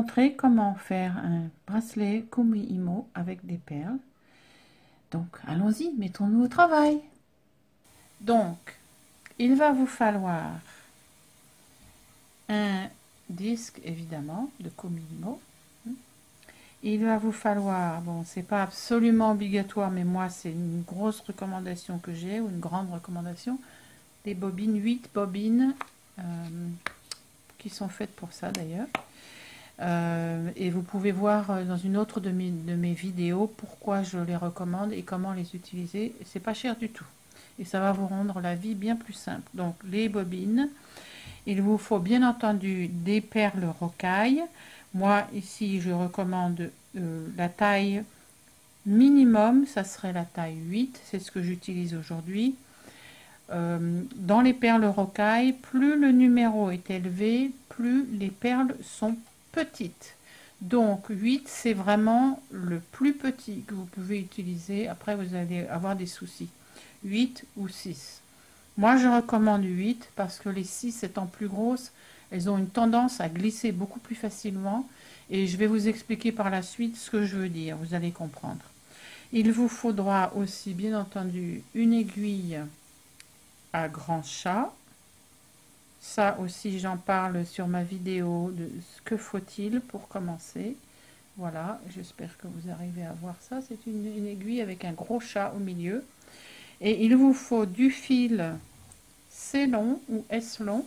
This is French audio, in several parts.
montrer comment faire un bracelet Kumi Imo avec des perles. Donc, allons-y, mettons-nous au travail. Donc, il va vous falloir un disque, évidemment, de Kumi Imo. Il va vous falloir, bon, c'est pas absolument obligatoire, mais moi, c'est une grosse recommandation que j'ai, ou une grande recommandation, des bobines, 8 bobines, qui sont faites pour ça d'ailleurs. Et vous pouvez voir dans une autre de mes vidéos pourquoi je les recommande et comment les utiliser. C'est pas cher du tout. Et ça va vous rendre la vie bien plus simple. Donc, les bobines. Il vous faut bien entendu des perles rocaille. Moi, ici, je recommande la taille minimum. Ça serait la taille 8. C'est ce que j'utilise aujourd'hui. Dans les perles rocaille, plus le numéro est élevé, plus les perles sont petites. Donc 8, c'est vraiment le plus petit que vous pouvez utiliser. Après, vous allez avoir des soucis. 8 ou 6. Moi, je recommande 8 parce que les 6 étant plus grosses, elles ont une tendance à glisser beaucoup plus facilement. Et je vais vous expliquer par la suite ce que je veux dire. Vous allez comprendre. Il vous faudra aussi, bien entendu, une aiguille à grand chat. Ça aussi, j'en parle sur ma vidéo de ce que faut-il pour commencer. Voilà, j'espère que vous arrivez à voir ça. C'est une aiguille avec un gros chat au milieu. Et il vous faut du fil C long ou S long.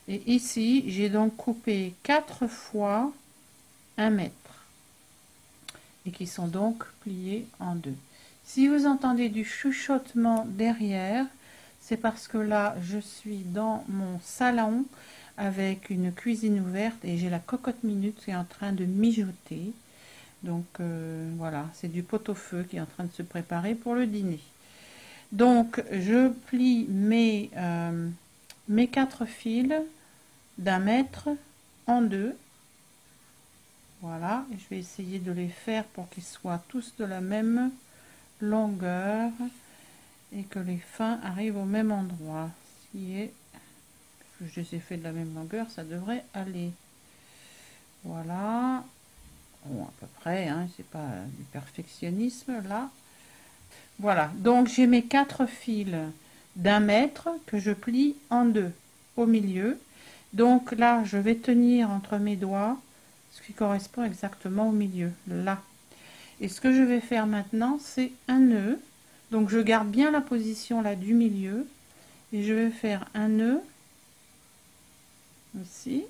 Et ici, j'ai donc coupé 4 fois 1 mètre. Et qui sont donc pliés en deux. Si vous entendez du chuchotement derrière, c'est parce que là, je suis dans mon salon avec une cuisine ouverte et j'ai la cocotte minute qui est en train de mijoter. Donc voilà, c'est du pot-au-feu qui est en train de se préparer pour le dîner. Donc je plie mes 4 fils d'1 mètre en deux. Voilà, je vais essayer de les faire pour qu'ils soient tous de la même longueur et que les fins arrivent au même endroit. Si je les ai fait de la même longueur, ça devrait aller. Voilà, bon, à peu près, hein, c'est pas du perfectionnisme là. Voilà, donc j'ai mes 4 fils d'1 mètre que je plie en deux au milieu. Donc là, je vais tenir entre mes doigts ce qui correspond exactement au milieu, là. Et ce que je vais faire maintenant, c'est un nœud. Donc je garde bien la position là du milieu. Et je vais faire un nœud ici.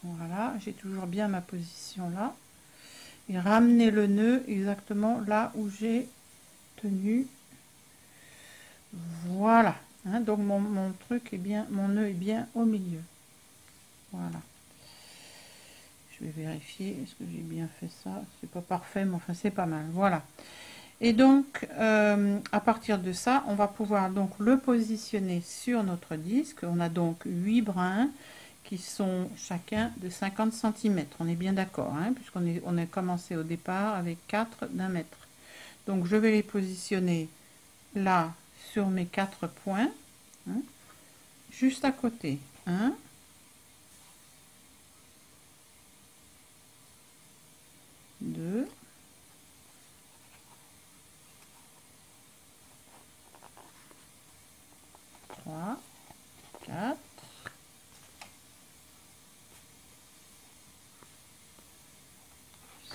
Voilà, j'ai toujours bien ma position là. Et ramener le nœud exactement là où j'ai tenu. Voilà. Hein, donc mon truc est bien, mon nœud est bien au milieu. Voilà. Je vais vérifier, est-ce que j'ai bien fait ça? C'est pas parfait, mais enfin c'est pas mal. Voilà. Et donc, à partir de ça, on va pouvoir donc le positionner sur notre disque. On a donc 8 brins qui sont chacun de 50 cm. On est bien d'accord, hein, puisqu'on a commencé au départ avec 4 d'1 mètre. Donc, je vais les positionner là sur mes 4 points, hein, juste à côté. 1, 2, 3, 4,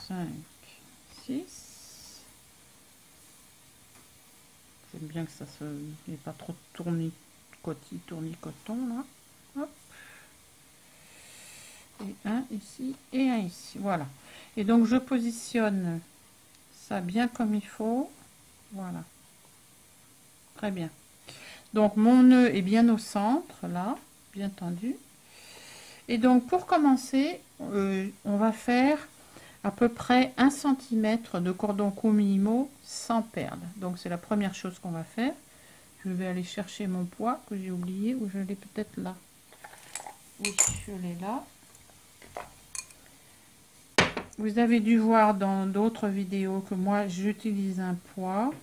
5, 6. J'aime bien que ça n'est pas trop tournicoton là. Hop. Et un ici et un ici. Voilà. Et donc je positionne ça bien comme il faut. Voilà. Très bien. Donc mon nœud est bien au centre là, bien tendu. Et donc pour commencer, on va faire à peu près 1 cm de cordon Kumi Imo sans perles. Donc c'est la première chose qu'on va faire. Je vais aller chercher mon poids que j'ai oublié, ou je l'ai peut-être là. Oui, je l'ai là. Vous avez dû voir dans d'autres vidéos que moi j'utilise un poids.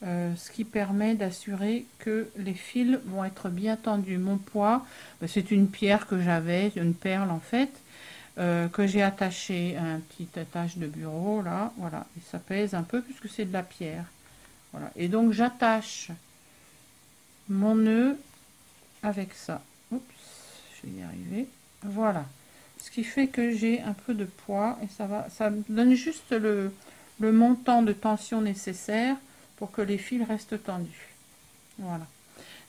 ce qui permet d'assurer que les fils vont être bien tendus. Mon poids, c'est une pierre que j'avais, une perle en fait, que j'ai attaché à un petit attache de bureau, là, voilà, et ça pèse un peu puisque c'est de la pierre. Voilà, et donc j'attache mon nœud avec ça. Oups, je vais y arriver. Voilà, ce qui fait que j'ai un peu de poids et ça me donne juste le montant de tension nécessaire pour que les fils restent tendus. Voilà.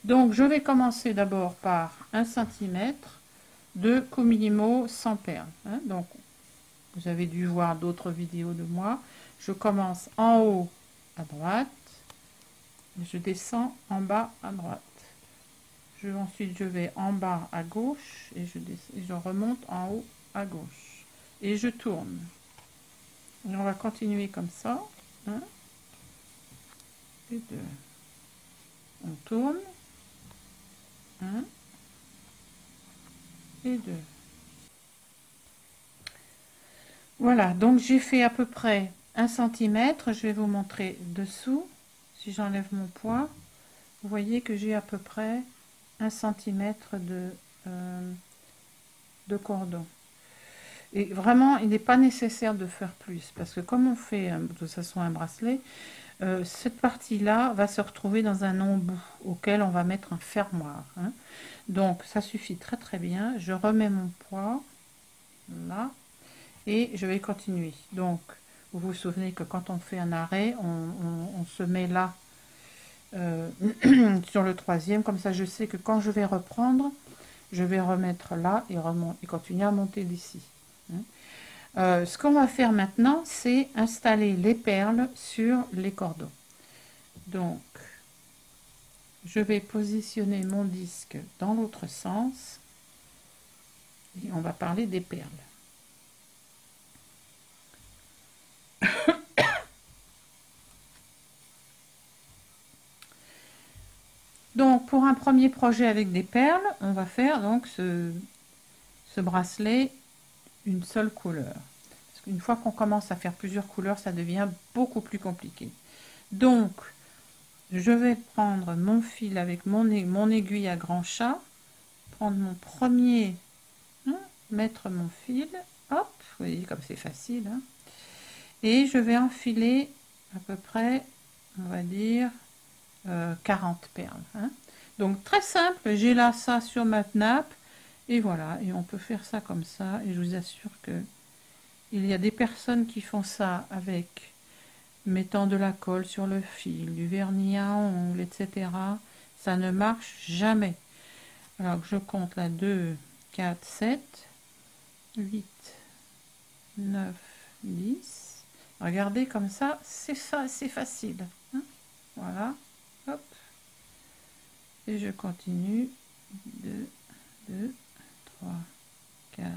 Donc je vais commencer d'abord par 1 cm de Comilimo sans perles. Hein. Donc vous avez dû voir d'autres vidéos de moi. Je commence en haut à droite, je descends en bas à droite. Ensuite je vais en bas à gauche et je remonte en haut à gauche. Et je tourne. Et on va continuer comme ça. 1 et 2. On tourne. 1 et 2. Voilà, donc j'ai fait à peu près 1 cm. Je vais vous montrer dessous. Si j'enlève mon poids, vous voyez que j'ai à peu près 1 cm de cordon. Et vraiment, il n'est pas nécessaire de faire plus, parce que comme on fait de toute façon un bracelet, cette partie-là va se retrouver dans un embout auquel on va mettre un fermoir. Hein. Donc, ça suffit très très bien. Je remets mon poids, là, et je vais continuer. Donc, vous vous souvenez que quand on fait un arrêt, on se met là, sur le 3e, comme ça je sais que quand je vais reprendre, je vais remettre là et continuer à monter d'ici. Ce qu'on va faire maintenant, c'est installer les perles sur les cordons. Donc, je vais positionner mon disque dans l'autre sens et on va parler des perles. Donc, pour un premier projet avec des perles, on va faire donc ce bracelet une seule couleur. Parce qu'une fois qu'on commence à faire plusieurs couleurs, ça devient beaucoup plus compliqué. Donc, je vais prendre mon fil avec mon aiguille à grand chat, prendre mon premier, mettre mon fil, hop, vous voyez comme c'est facile, hein, et je vais enfiler à peu près, on va dire, 40 perles. Hein. Donc très simple, j'ai là ça sur ma nappe, et voilà, et on peut faire ça comme ça, et je vous assure que il y a des personnes qui font ça avec mettant de la colle sur le fil, du vernis à ongles, etc. Ça ne marche jamais. Alors je compte là 2, 4, 7, 8, 9, 10. Regardez comme ça, c'est facile. Hein, voilà, hop. Et je continue. 2, 2, 3, 4.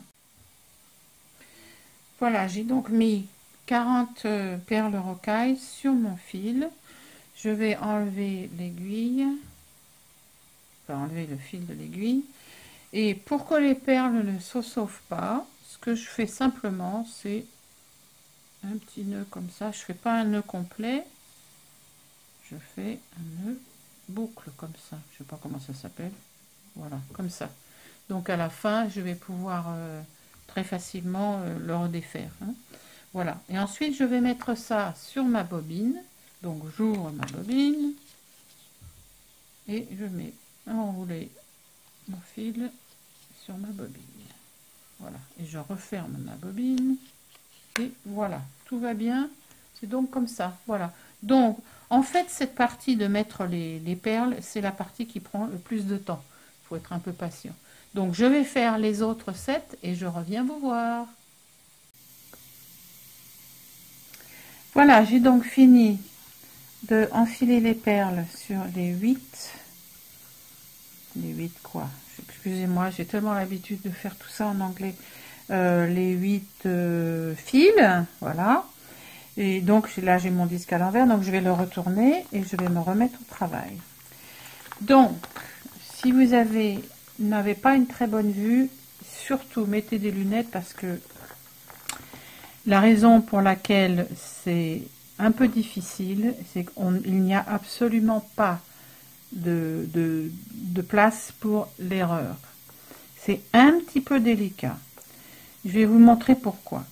Voilà, j'ai donc mis 40 perles rocailles sur mon fil. Je vais enlever l'aiguille, enfin enlever le fil de l'aiguille. Et pour que les perles ne se sauvent pas, ce que je fais simplement, c'est un petit nœud comme ça. Je fais pas un nœud complet, je fais un nœud boucle comme ça. Je sais pas comment ça s'appelle. Voilà, comme ça. Donc à la fin, je vais pouvoir très facilement le redéfaire. Hein. Voilà, et ensuite je vais mettre ça sur ma bobine. Donc j'ouvre ma bobine et je mets enrouler mon fil sur ma bobine. Voilà, et je referme ma bobine et voilà, tout va bien. C'est donc comme ça, voilà. Donc en fait cette partie de mettre les perles, c'est la partie qui prend le plus de temps. Il faut être un peu patient. Donc je vais faire les autres 7 et je reviens vous voir. Voilà, j'ai donc fini de enfiler les perles sur les 8. Les 8 quoi? Excusez-moi, j'ai tellement l'habitude de faire tout ça en anglais. Les 8 fils, voilà. Et donc là, j'ai mon disque à l'envers, donc je vais le retourner et je vais me remettre au travail. Donc, si vous n'avez pas une très bonne vue, surtout mettez des lunettes parce que la raison pour laquelle c'est un peu difficile, c'est qu'il n'y a absolument pas de place pour l'erreur. C'est un petit peu délicat. Je vais vous montrer pourquoi.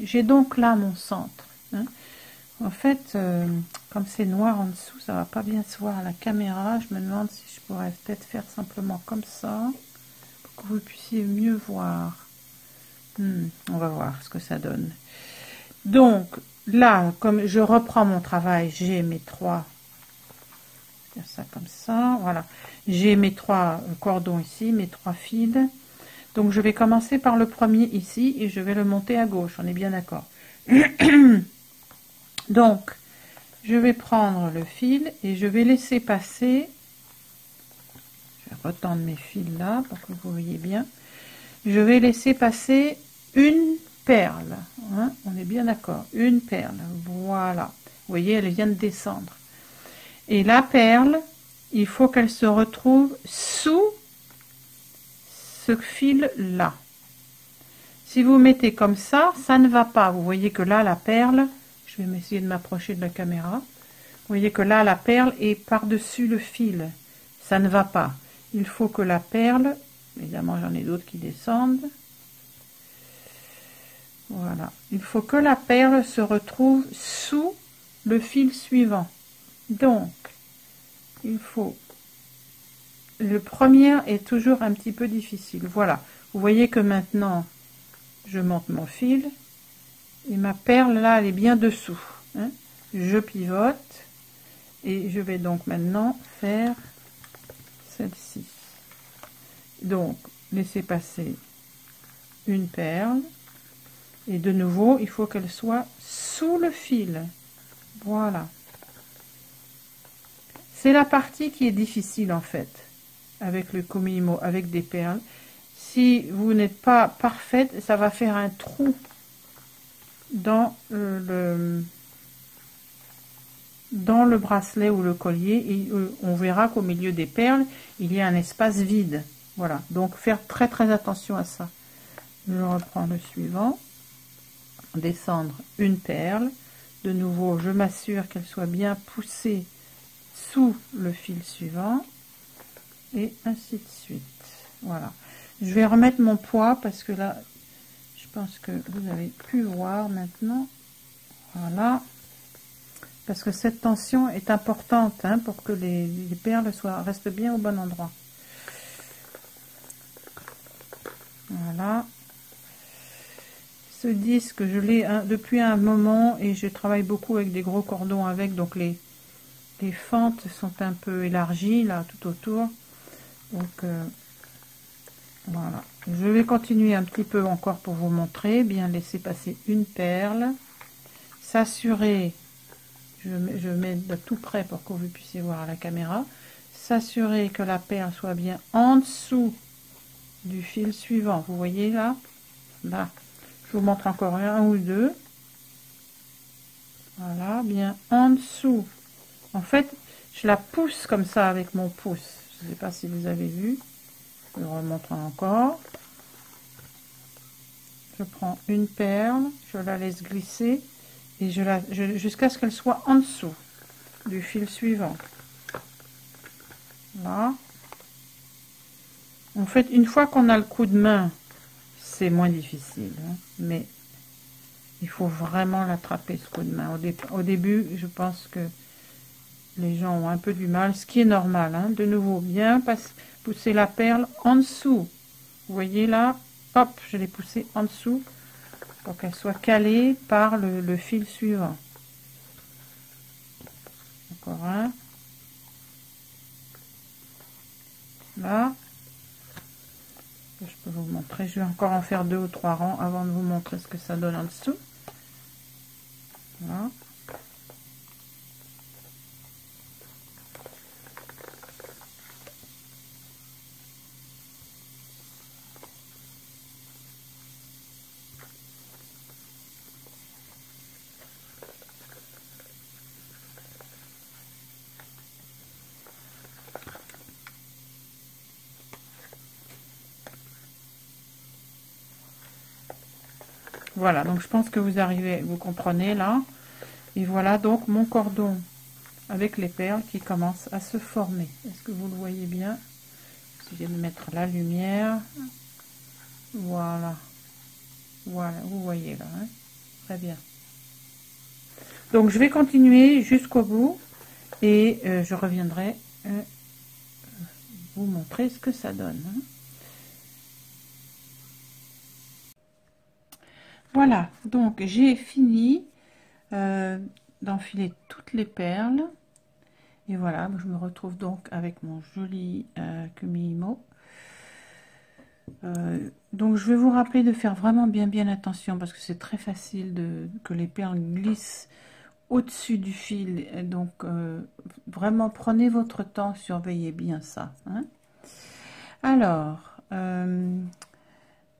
J'ai donc là mon centre. Hein. En fait, comme c'est noir en dessous, ça va pas bien se voir à la caméra. Je me demande si je pourrais peut-être faire simplement comme ça, pour que vous puissiez mieux voir. On va voir ce que ça donne. Donc, là, comme je reprends mon travail, j'ai mes trois, faire ça comme ça, voilà. J'ai mes trois cordons ici, mes trois fils. Donc, je vais commencer par le premier ici et je vais le monter à gauche, on est bien d'accord. Donc, je vais prendre le fil et je vais laisser passer, je vais retendre mes fils là pour que vous voyez bien, je vais laisser passer une perle, hein, on est bien d'accord, une perle, voilà, vous voyez, elle vient de descendre. Et la perle, il faut qu'elle se retrouve sous ce fil-là. Si vous mettez comme ça ne va pas. Vous voyez que là, la perle, je vais essayer de m'approcher de la caméra. Vous voyez que là, la perle est par-dessus le fil. Ça ne va pas. Il faut que la perle, évidemment, j'en ai d'autres qui descendent. Voilà. Il faut que la perle se retrouve sous le fil suivant. Donc, il faut... Le premier est toujours un petit peu difficile. Voilà. Vous voyez que maintenant, je monte mon fil. Et ma perle, là, elle est bien dessous. Hein. Je pivote. Et je vais donc maintenant faire celle-ci. Donc, laissez passer une perle. Et de nouveau, il faut qu'elle soit sous le fil. Voilà. C'est la partie qui est difficile en fait, avec le Komilimo, avec des perles. Si vous n'êtes pas parfaite, ça va faire un trou dans le bracelet ou le collier. Et on verra qu'au milieu des perles, il y a un espace vide. Voilà, donc faire très très attention à ça. Je reprends le suivant. Descendre une perle. De nouveau, je m'assure qu'elle soit bien poussée sous le fil suivant et ainsi de suite. Voilà, je vais remettre mon poids parce que là je pense que vous avez pu voir maintenant. Voilà, parce que cette tension est importante hein, pour que les perles restent bien au bon endroit. Voilà, ce disque je l'ai depuis un moment et je travaille beaucoup avec des gros cordons avec, donc les fentes sont un peu élargies là tout autour. Donc voilà, je vais continuer un petit peu encore pour vous montrer, bien laisser passer une perle, s'assurer, je mets de tout près pour que vous puissiez voir à la caméra, s'assurer que la perle soit bien en dessous du fil suivant, vous voyez là, là, je vous montre encore un ou deux, voilà, bien en dessous, en fait, je la pousse comme ça avec mon pouce, je ne sais pas si vous avez vu. Je le remontre encore. Je prends une perle, je la laisse glisser et jusqu'à ce qu'elle soit en dessous du fil suivant. Là. En fait, une fois qu'on a le coup de main, c'est moins difficile, hein, mais il faut vraiment l'attraper ce coup de main. Au début, je pense que les gens ont un peu du mal, ce qui est normal. Hein. De nouveau, bien pousser la perle en dessous. Vous voyez là, hop, je l'ai poussée en dessous pour qu'elle soit calée par le fil suivant. Encore un. Là. Je peux vous montrer. Je vais encore en faire 2 ou 3 rangs avant de vous montrer ce que ça donne en dessous. Voilà. Voilà, donc je pense que vous comprenez là. Et voilà donc mon cordon avec les perles qui commencent à se former. Est-ce que vous le voyez bien? Je vais mettre la lumière. Voilà. Voilà, vous voyez là. Hein? Très bien. Donc je vais continuer jusqu'au bout et je reviendrai vous montrer ce que ça donne. Hein? Voilà, donc j'ai fini d'enfiler toutes les perles. Et voilà, je me retrouve donc avec mon joli Kumihimo. Donc je vais vous rappeler de faire vraiment bien attention parce que c'est très facile que les perles glissent au-dessus du fil. Et donc vraiment prenez votre temps, surveillez bien ça. Hein. Alors,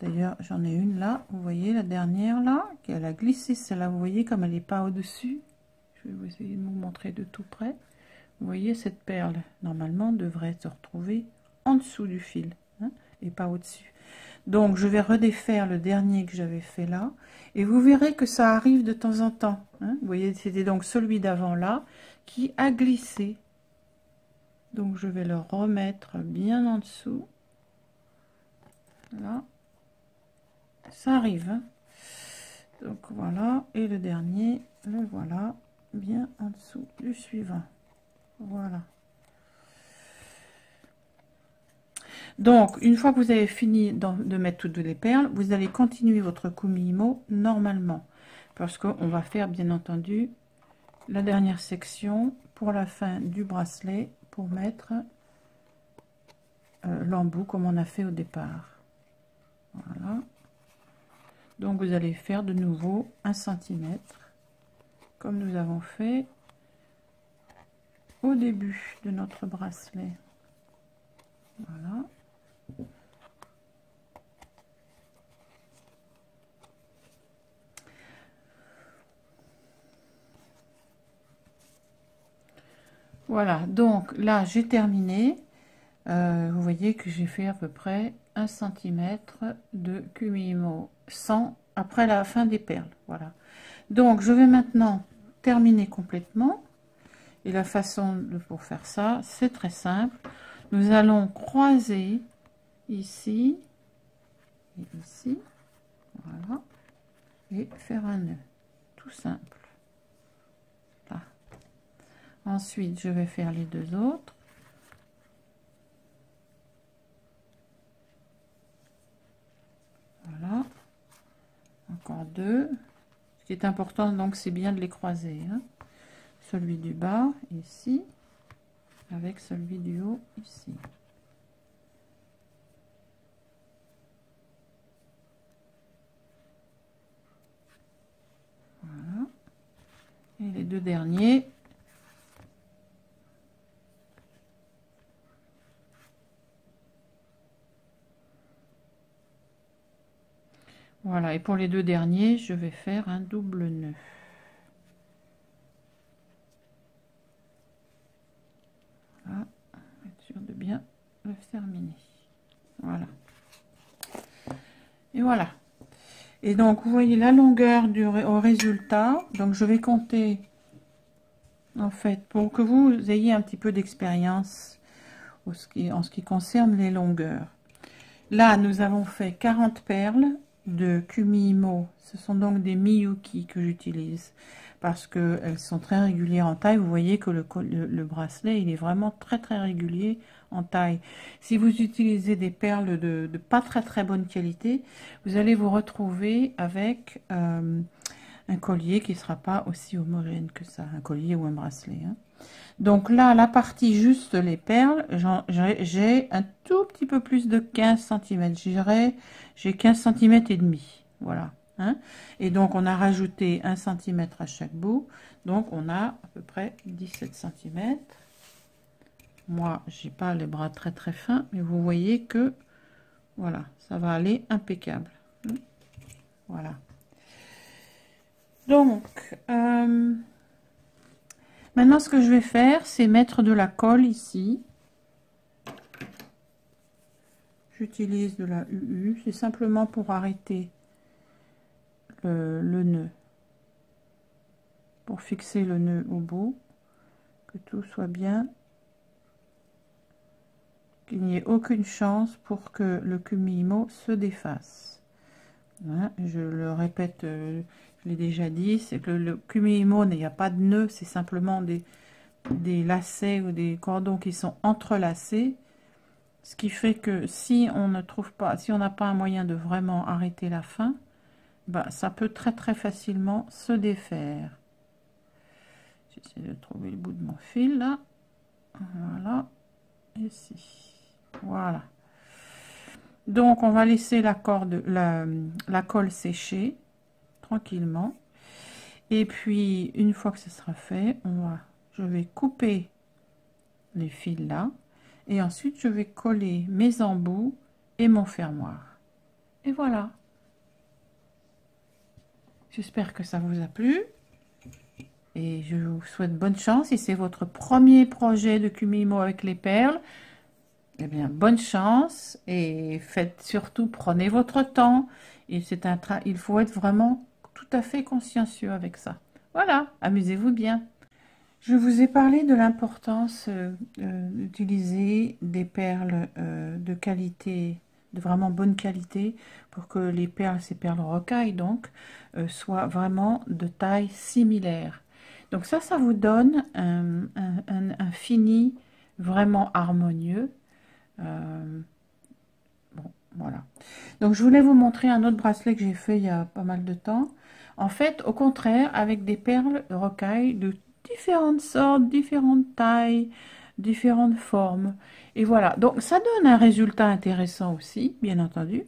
d'ailleurs j'en ai une là, vous voyez la dernière là, qui a glissé, celle-là, vous voyez comme elle n'est pas au-dessus. Je vais vous essayer de vous montrer de tout près. Vous voyez cette perle, normalement, devrait se retrouver en dessous du fil, hein, et pas au-dessus. Donc, je vais redéfaire le dernier que j'avais fait là, et vous verrez que ça arrive de temps en temps. Hein. Vous voyez, c'était donc celui d'avant là, qui a glissé. Donc, je vais le remettre bien en dessous. Là. Ça arrive. Hein. Donc, voilà. Et le dernier, le voilà, bien en dessous du suivant. Voilà. Donc, une fois que vous avez fini de mettre toutes les perles, vous allez continuer votre Kumihimo normalement. Parce qu'on va faire, bien entendu, la dernière section pour la fin du bracelet, pour mettre l'embout comme on a fait au départ. Voilà. Donc, vous allez faire de nouveau 1 cm, comme nous avons fait au début de notre bracelet. Voilà. Voilà, donc là j'ai terminé. Vous voyez que j'ai fait à peu près 1 cm de Kumihimo sans après la fin des perles. Voilà. Donc je vais maintenant terminer complètement. Et la façon pour faire ça, c'est très simple. Nous allons croiser ici et ici. Voilà. Et faire un nœud. Tout simple. Là. Ensuite, je vais faire les deux autres. Voilà. Encore deux. Ce qui est important, donc, c'est bien de les croiser. Hein. Celui du bas, ici, avec celui du haut, ici. Voilà. Et les deux derniers. Voilà, et pour les deux derniers, je vais faire un double nœud. Voilà, être sûr de bien le terminer. Voilà. Et voilà. Et donc, vous voyez la longueur au résultat. Donc, je vais compter, en fait, pour que vous ayez un petit peu d'expérience en ce qui concerne les longueurs. Là, nous avons fait 40 perles de Kumihimo. Ce sont donc des Miyuki que j'utilise parce qu'elles sont très régulières en taille. Vous voyez que le bracelet, il est vraiment très régulier en taille. Si vous utilisez des perles de pas très bonne qualité, vous allez vous retrouver avec un collier qui ne sera pas aussi homogène que ça, un collier ou un bracelet. Hein. Donc là, la partie juste les perles, j'ai un tout petit peu plus de 15 cm. J'ai 15 cm et demi. Voilà. Hein. Et donc, on a rajouté 1 cm à chaque bout. Donc, on a à peu près 17 cm. Moi, j'ai pas les bras très fins, mais vous voyez que, voilà, ça va aller impeccable. Voilà. Donc, maintenant, ce que je vais faire, c'est mettre de la colle ici. J'utilise de la UU, c'est simplement pour arrêter le nœud, pour fixer le nœud au bout, que tout soit bien, qu'il n'y ait aucune chance pour que le kumihimo se défasse. Voilà, je le répète, je l'ai déjà dit, c'est que le kumihimo, il n'y a pas de nœud, c'est simplement des lacets ou des cordons qui sont entrelacés, ce qui fait que si on ne trouve pas, si on n'a pas un moyen de vraiment arrêter la fin, bah, ça peut très facilement se défaire. J'essaie de trouver le bout de mon fil là, voilà, ici, voilà. Donc on va laisser la colle sécher tranquillement, et puis une fois que ce sera fait, je vais couper les fils là, et ensuite je vais coller mes embouts et mon fermoir, et voilà. J'espère que ça vous a plu et je vous souhaite bonne chance. Si c'est votre premier projet de kumihimo avec les perles, eh bien bonne chance, et prenez votre temps, et il faut être vraiment tout à fait consciencieux avec ça. Voilà, amusez-vous bien. Je vous ai parlé de l'importance d'utiliser des perles de qualité, de vraiment bonne qualité, pour que les perles, ces perles rocailles donc, soient vraiment de taille similaire. Donc ça vous donne un fini vraiment harmonieux. Bon, voilà. Donc je voulais vous montrer un autre bracelet que j'ai fait il y a pas mal de temps. En fait, au contraire, avec des perles rocailles de différentes sortes, différentes tailles, différentes formes. Et voilà, donc ça donne un résultat intéressant aussi, bien entendu,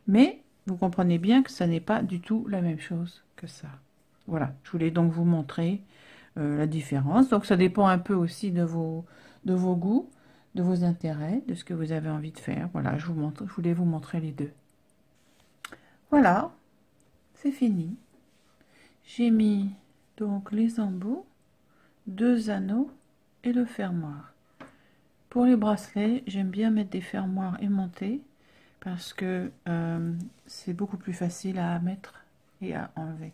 mais vous comprenez bien que ça n'est pas du tout la même chose que ça. Voilà, je voulais donc vous montrer la différence. Donc ça dépend un peu aussi de vos goûts, de vos intérêts, de ce que vous avez envie de faire. Voilà, je voulais vous montrer les deux. Voilà, c'est fini. J'ai mis donc les embouts, 2 anneaux et le fermoir. Pour les bracelets, j'aime bien mettre des fermoirs aimantés parce que c'est beaucoup plus facile à mettre et à enlever.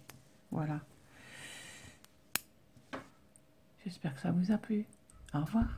Voilà. J'espère que ça vous a plu. Au revoir.